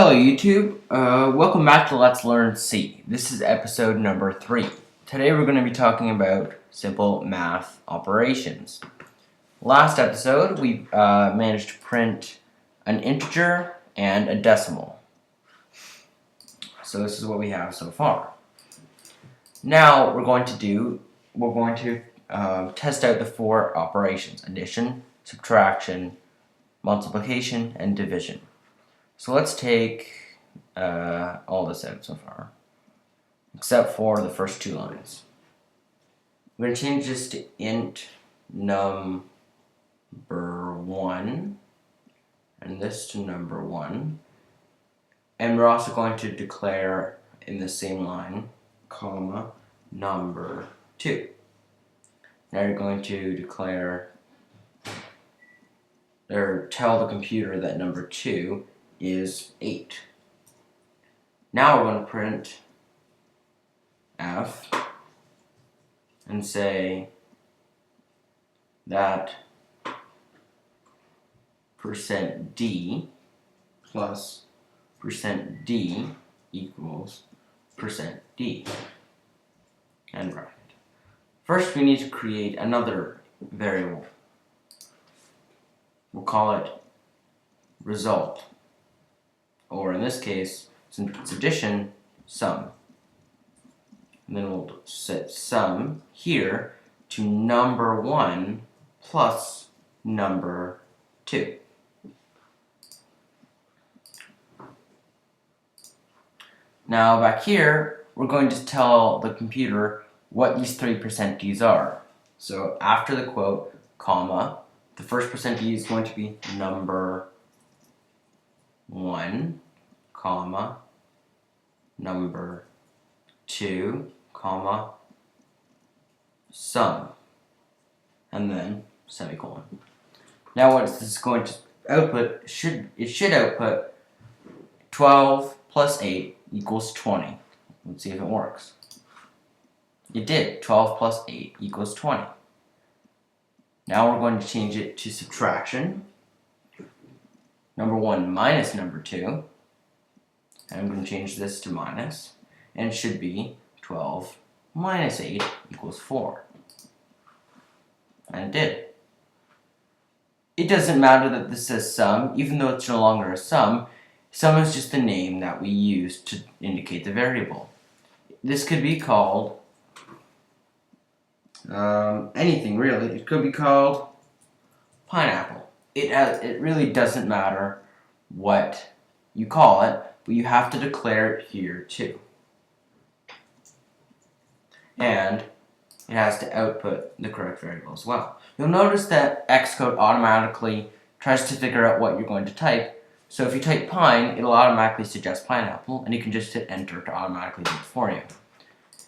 Hello YouTube, welcome back to Let's Learn C. This is episode number 3. Today we're going to be talking about simple math operations. Last episode we managed to print an integer and a decimal. So this is what we have so far. Now we're going to test out the 4 operations: addition, subtraction, multiplication, and division. So let's take all this out so far, except for the first 2 lines. I'm going to change this to int number 1, and this to number 1. And we're also going to declare in the same line, comma, number 2. Now you're going to declare, or tell the computer that number 2 is 8. Now we're going to print f and say that %d plus %d equals %d, and bracket. First we need to create another variable. We'll call it result, or in this case, since it's addition, sum. And then we'll set sum here to number 1 plus number 2. Now back here, we're going to tell the computer what these 3 %ds are. So after the quote, comma, the first %d is going to be number 1, comma, number 2, comma, sum, and then semicolon. Now what this is going to output, it should output 12 plus 8 equals 20. Let's see if it works. It did. 12 plus 8 equals 20. Now we're going to change it to subtraction. Number 1 minus number 2. And I'm going to change this to minus. And it should be 12 minus 8 equals 4. And it did. It doesn't matter that this says sum, even though it's no longer a sum. Sum is just the name that we use to indicate the variable. This could be called anything really. It could be called pineapple. It really doesn't matter what you call it, but you have to declare it here too. And it has to output the correct variable as well. You'll notice that Xcode automatically tries to figure out what you're going to type. So if you type pine, it'll automatically suggest pineapple, and you can just hit enter to automatically do it for you.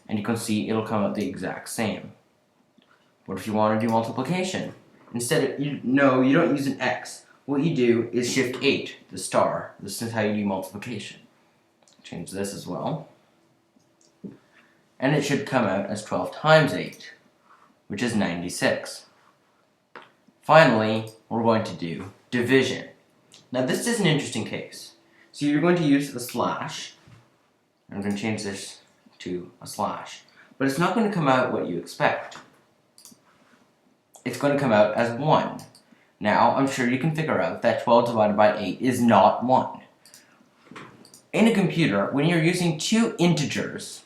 And you can see it'll come out the exact same. What if you want to do multiplication? Instead of, you don't use an X. What you do is shift 8, the star. This is how you do multiplication. Change this as well. And it should come out as 12 times 8, which is 96. Finally, we're going to do division. Now this is an interesting case. So you're going to use a slash. I'm going to change this to a slash. But it's not going to come out what you expect. It's going to come out as 1. Now, I'm sure you can figure out that 12 divided by 8 is not 1. In a computer, when you're using 2 integers,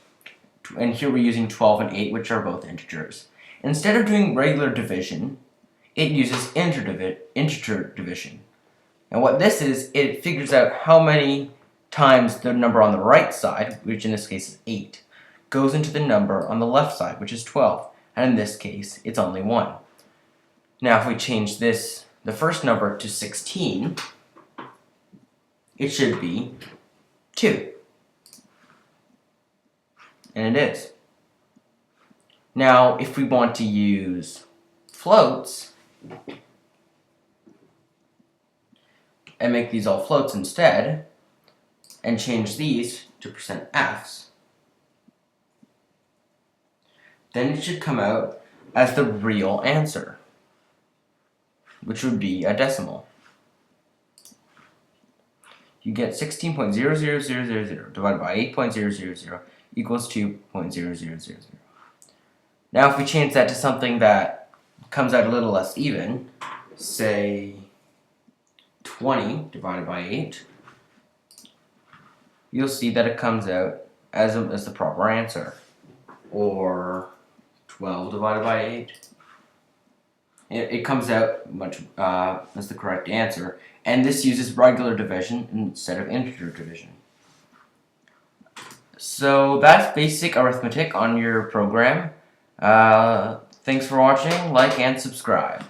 and here we're using 12 and 8, which are both integers, instead of doing regular division, it uses integer division. And what this is, it figures out how many times the number on the right side, which in this case is 8, goes into the number on the left side, which is 12. And in this case, it's only 1. Now if we change this, the first number, to 16, it should be 2. And it is. Now if we want to use floats, and make these all floats instead, and change these to %fs, then it should come out as the real answer, which would be a decimal. you get 16.00000 divided by 8.000 equals 2.0000. Now if we change that to something that comes out a little less even, say 20 divided by 8, you'll see that it comes out as the proper answer. Or 12 divided by 8. It comes out much as the correct answer, and this uses regular division instead of integer division. So that's basic arithmetic on your program. Thanks for watching, like and subscribe.